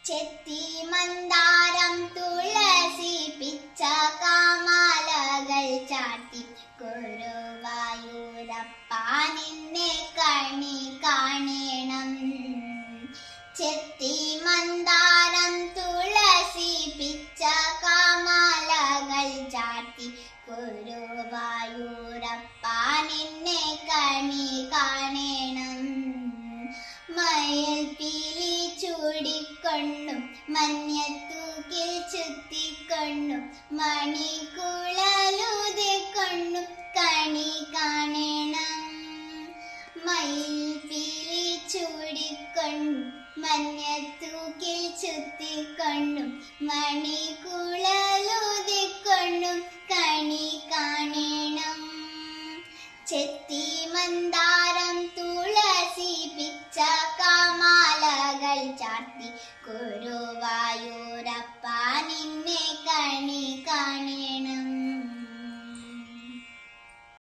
ചെത്തി മന്ദാരം തുളസി പിച്ച കാമാലകൾ ചാർത്തി ഗുരുവായൂരപ്പ നിന്നെ കണി കാണണം. ചെത്തി മന്ദാരം തുളസി പിച്ച കാമാലകൾ ചാർത്തി ഗുരുവായൂരപ്പ നിന്നെ കണി കാണണം. മയിൽ പീലി ചൂടിക്കൊണ്ടും മഞ്ഞത്തൂക്കിൽ ചുറ്റിക്കൊണ്ടും മണിക്കുഴലൂതിക്കൊണ്ടും കണി കാണണം. മയിൽ പീലി ചൂടിക്കൊണ്ടും മഞ്ഞത്തൂക്കിൽ ചുറ്റിക്കൊണ്ടും മണിക്കുഴലൂതിക്കൊണ്ടും കണി കാണണം. ചെത്തി മന്ദാരം തുളസി പിച്ച കാമാലകൾ ചാർത്തി ഗുരുവായൂരപ്പ